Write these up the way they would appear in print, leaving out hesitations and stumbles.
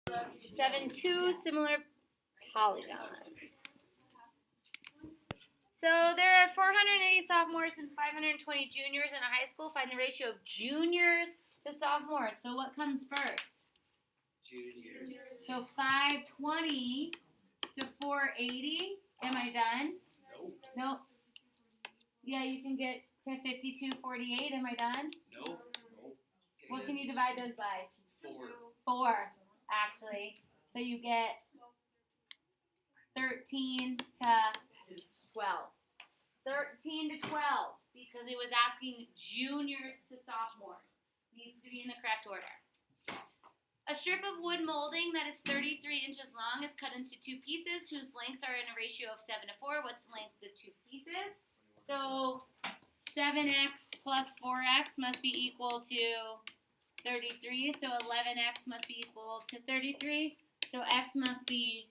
7-2 similar polygons. So there are 480 sophomores and 520 juniors in a high school. Find the ratio of juniors to sophomores. So what comes first? Juniors. So 520 to 480. Am I done? Nope. Nope. Yeah, you can get to 5248. Am I done? Nope. What can you divide those by? 4. 4, actually. So you get 13 to 12. 13 to 12, because it was asking juniors to sophomores. Needs to be in the correct order. A strip of wood molding that is 33 inches long is cut into 2 pieces whose lengths are in a ratio of 7 to 4. What's the length of the 2 pieces? So 7x plus 4x must be equal to 33. So 11x must be equal to 33. So x must be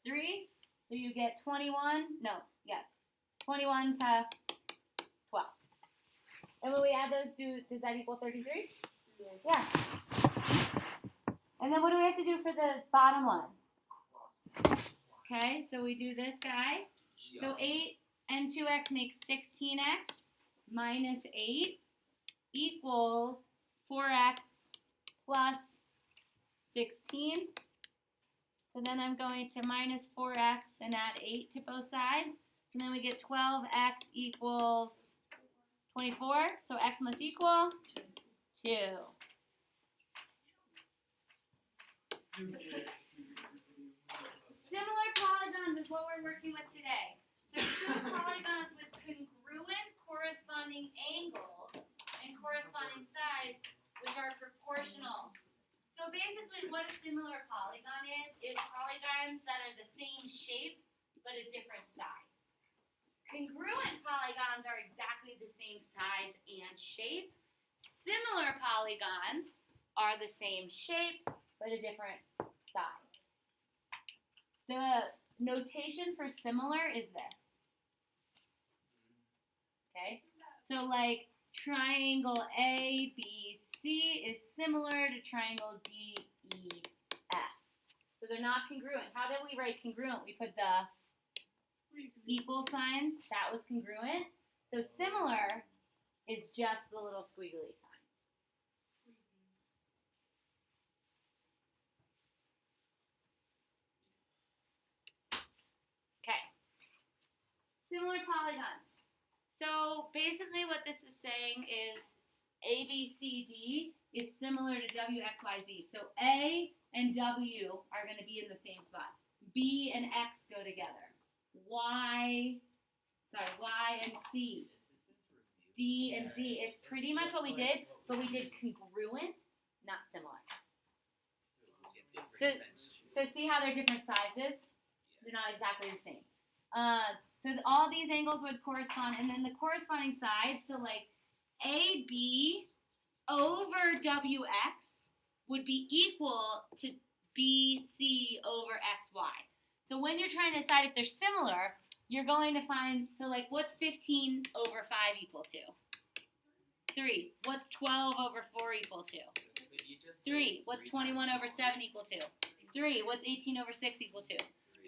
3. So you get 21. No, yes. 21 to 12. And when we add those, does that equal 33? Yeah. And then what do we have to do for the bottom one? Okay, so we do this guy. So 8 and 2x makes 16x minus 8 equals 4x plus 16. So then I'm going to minus 4x and add 8 to both sides. And then we get 12x equals 24. So x must equal 2. Similar polygons is what we're working with today. So 2 polygons with congruent corresponding angles and corresponding sides, which are proportional. So basically what a similar polygon is polygons that are the same shape but a different size. Congruent polygons are exactly the same size and shape. Similar polygons are the same shape but a different size. The notation for similar is this. Okay? So like triangle ABC is similar to triangle DEF. So they're not congruent. How did we write congruent? We put the equal sign. That was congruent. So similar is just the little squiggly sign. Okay. Similar polygons. So basically what this is saying is ABCD is similar to WXYZ. So A and W are going to be in the same spot. B and X go together. Y and C. D and Z. It's pretty much what we did, but we did congruent, not similar. So see how they're different sizes? They're not exactly the same. So all these angles would correspond, and then the corresponding sides, so like AB over WX would be equal to BC over XY. So when you're trying to decide if they're similar, you're going to find, so like what's 15 over 5 equal to? 3. What's 12 over 4 equal to? 3. What's 21 over 7 equal to? 3. What's 18 over 6 equal to?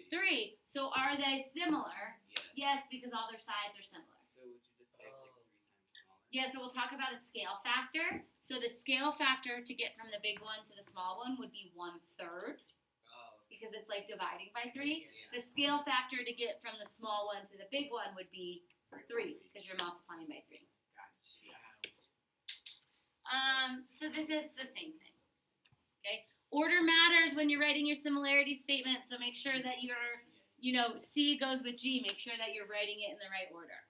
3. So are they similar? Yes, because all their sides are similar. So would you just say it's like 3 times smaller? Yeah, so we'll talk about a scale factor. So the scale factor to get from the big one to the small one would be 1/3. Because it's like dividing by 3. Yeah. The scale factor to get from the small one to the big one would be 3, because you're multiplying by 3. So this is the same thing. Okay. Order matters when you're writing your similarity statement, so make sure that your, C goes with G. Make sure that you're writing it in the right order.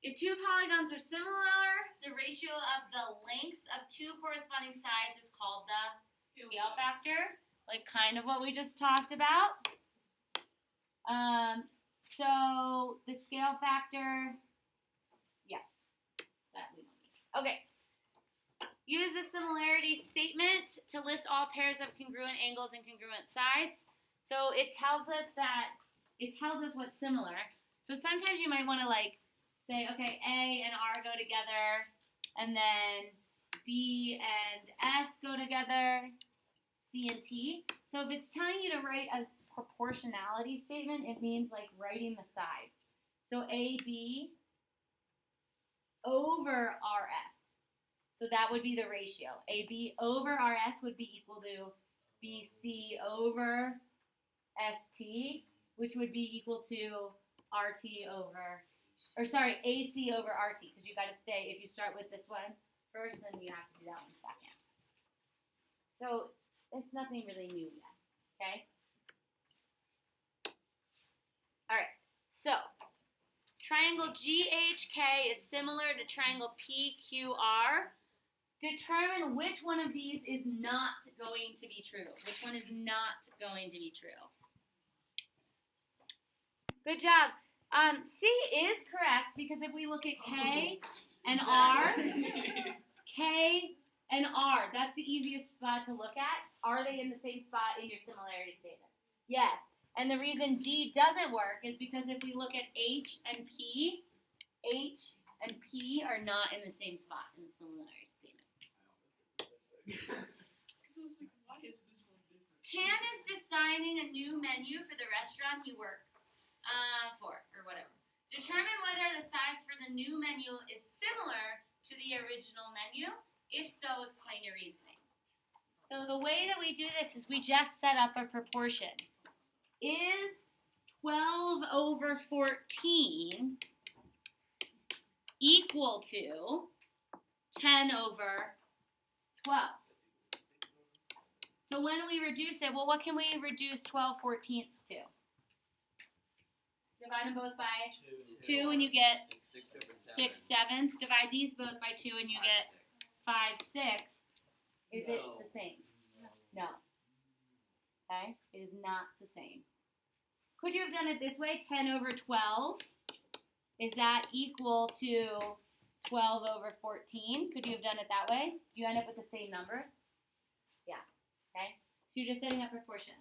If 2 polygons are similar, the ratio of the lengths of 2 corresponding sides is called the scale factor, like kind of what we just talked about. So the scale factor, yeah, that we don't need. Okay. Use the similarity statement to list all pairs of congruent angles and congruent sides. So it tells us what's similar. So sometimes you might want to like say, okay, A and R go together, and then B and S go together, C and T. So if it's telling you to write a proportionality statement, it means like writing the sides. So AB over RS. So that would be the ratio. AB over RS would be equal to BC over ST, which would be equal to RT over, or sorry, AC over RT, because you got to stay, if you start with this one first, then you have to do that one second. So it's nothing really new yet, okay? All right, so triangle GHK is similar to triangle PQR. Determine which one of these is not going to be true. Which one is not going to be true? Good job. C is correct because if we look at K and R, K and R, that's the easiest spot to look at. Are they in the same spot in your similarity statement? Yes. And the reason D doesn't work is because if we look at H and P are not in the same spot in the similarity statement. Tan is designing a new menu for the restaurant he works for, or whatever. Determine whether the size for the new menu is similar to the original menu. If so, explain your reasoning. So the way that we do this is we just set up a proportion. Is 12 over 14 equal to 10 over 12? So when we reduce it, well, what can we reduce 12/14ths to? Divide them both by 2 and you get 6/7. Divide these both by 2 and you get 5/6. Is it the same? No. Okay? It is not the same. Could you have done it this way? 10 over 12. Is that equal to 12 over 14? Could you have done it that way? Do you end up with the same numbers? Yeah. Okay? So you're just setting up proportions.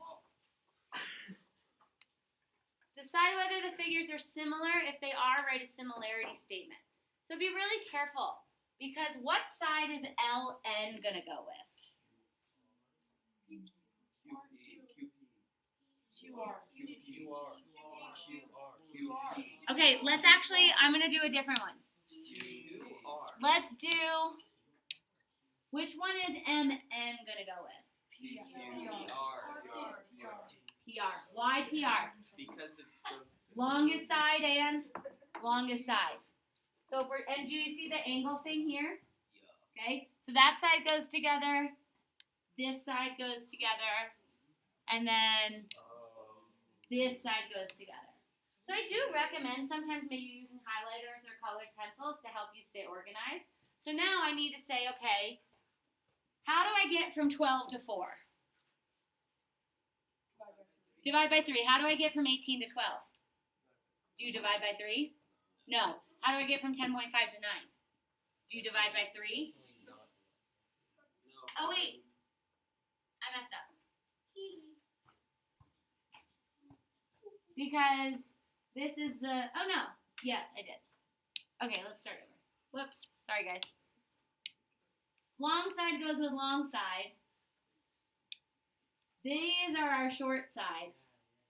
Decide whether the figures are similar. If they are, write a similarity statement. So be really careful, because what side is LN going to go with? Okay, let's actually, I'm going to do a different one. Let's do, which one is MN going to go with? PR. Why PR? Because it's the Longest side and longest side. So if we're, and do you see the angle thing here? Okay, so that side goes together, this side goes together, and then this side goes together. So I do recommend sometimes maybe using highlighters or colored pencils to help you stay organized. So now I need to say, okay, how do I get from 12 to 4? Divide by 3. How do I get from 18 to 12? Do you divide by 3? No. How do I get from 10.5 to 9? Do you divide by 3? Oh, wait. I messed up. Because this is the, oh no. Yes, I did. Okay, let's start over. Whoops. Sorry, guys. Long side goes with long side. These are our short sides.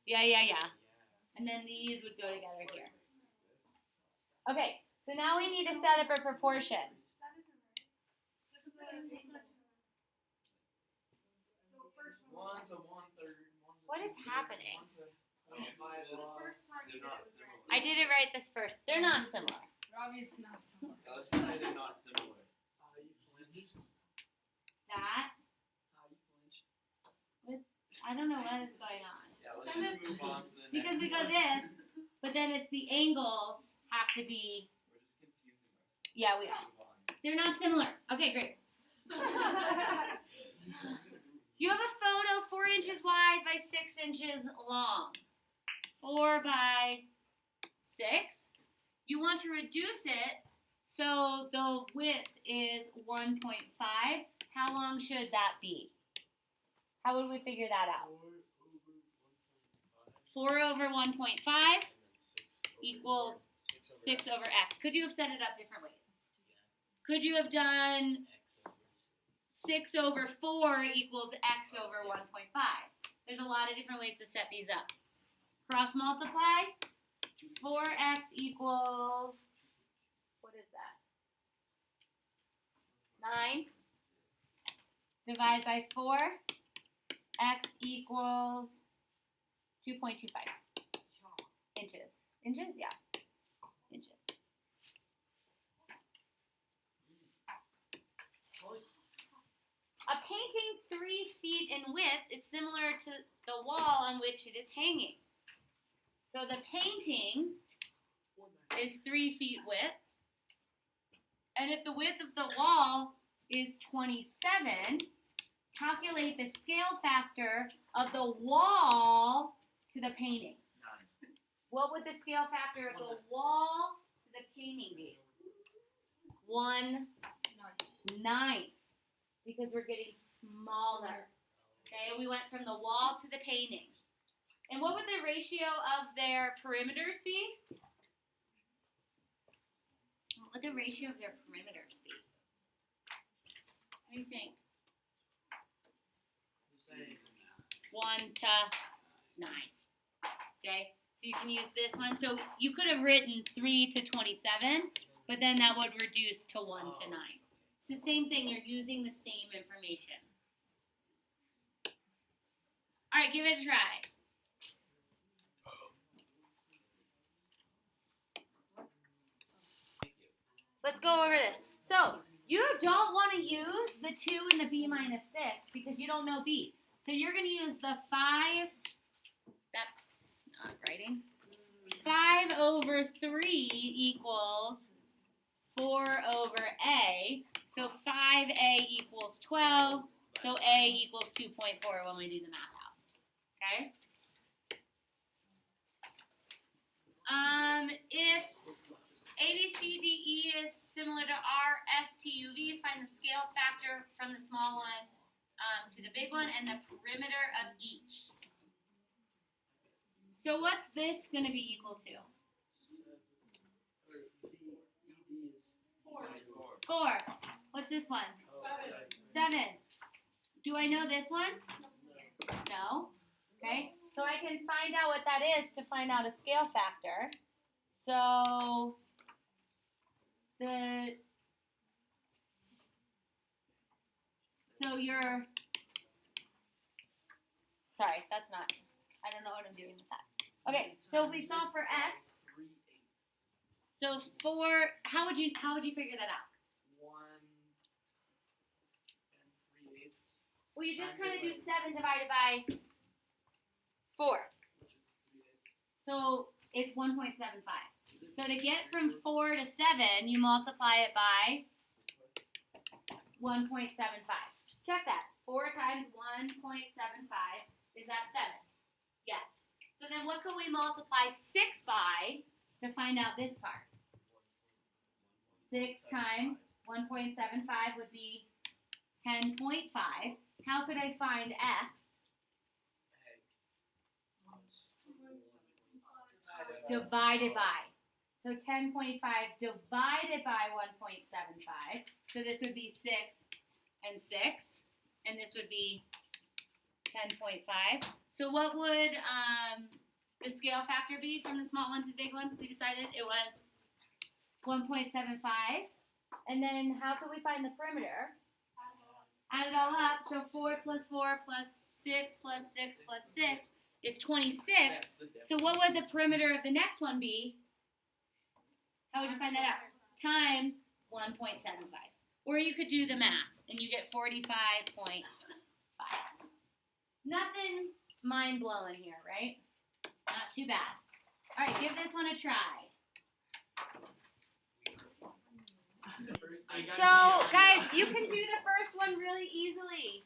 Yeah. And then these would go together here. Okay, so now we need to set up a proportion. What is happening? I did it right this first. They're not similar. They're obviously not similar. They're not similar. That. I don't know what is going on. Yeah, let's just move on to the next Because we go one. this, but then it's the angles have to be. We're just confusing ourselves. Yeah, we are. Move on. They're not similar. Okay, great. You have a photo 4 inches wide by 6 inches long. 4 by 6. You want to reduce it so the width is 1.5. How long should that be? How would we figure that out? 4 over 1.5 equals 6 over x. Could you have set it up different ways? Could you have done 6 over 4 equals x over 1.5. There's a lot of different ways to set these up. Cross multiply, 4x equals, what is that? 9. Divide by 4, x equals 2.25 inches. Inches? Yeah. Inches. A painting 3 feet in width is similar to the wall on which it is hanging. So the painting is 3 feet width. And if the width of the wall is 27, calculate the scale factor of the wall to the painting. 9. What would the scale factor of the wall to the painting be? 1/9. Because we're getting smaller. Okay, we went from the wall to the painting. And what would the ratio of their perimeters be? What would the ratio of their perimeters be? What do you think? 1/9. Okay, so you can use this one. So you could have written 3/27, but then that would reduce to 1/9. It's the same thing. You're using the same information. All right, give it a try. Let's go over this. So you don't want to use the 2 and the b minus 6 because you don't know b. So you're going to use the 5. That's not writing. 5 over 3 equals 4 over a. So 5a equals 12. So a equals 2.4 when we do the math out. Okay? If ABCDE is similar to RSTUV, find the scale factor from the small one to the big one and the perimeter of each. So what's this going to be equal to? 4. What's this one? 7. Do I know this one? No. Okay. So I can find out what that is to find out a scale factor. So sorry, that's not, I don't know what I'm doing with that. Okay, so if we solve for x, so how would you figure that out? 1 and 3/8. Well, you just kind of do 7 divided by 4. Which is 3/8. So it's 1.75. So to get from 4 to 7, you multiply it by 1.75. Check that. 4 times 1.75 is that 7? Yes. So then what could we multiply 6 by to find out this part? 6 times 1.75 would be 10.5. How could I find x? Divided by. So 10.5 divided by 1.75. So this would be 6 and 6. And this would be 10.5. So what would the scale factor be from the small one to the big one? We decided it was 1.75. And then how could we find the perimeter? Add it all up. So 4 plus 4 plus 6 plus 6 plus 6 is 26. So what would the perimeter of the next one be? How would you find that out? Times 1.75. Or you could do the math, and you get 45.5. Nothing mind-blowing here, right? Not too bad. All right, give this one a try. So, guys, you can do the first one really easily.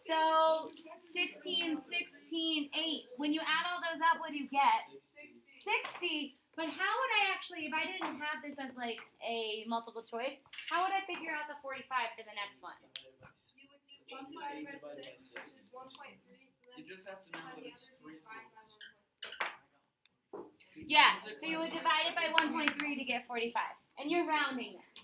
So, 16, 16, 8. When you add all those up, what do you get? 60. But how would I actually, if I didn't have this as like a multiple choice, how would I figure out the 45 for the next one? You would do 1 divided by 6, which is 1.3. You just have to know that it's 3/4. Yeah, so you would divide it by 1.3 to get 45. And you're rounding that.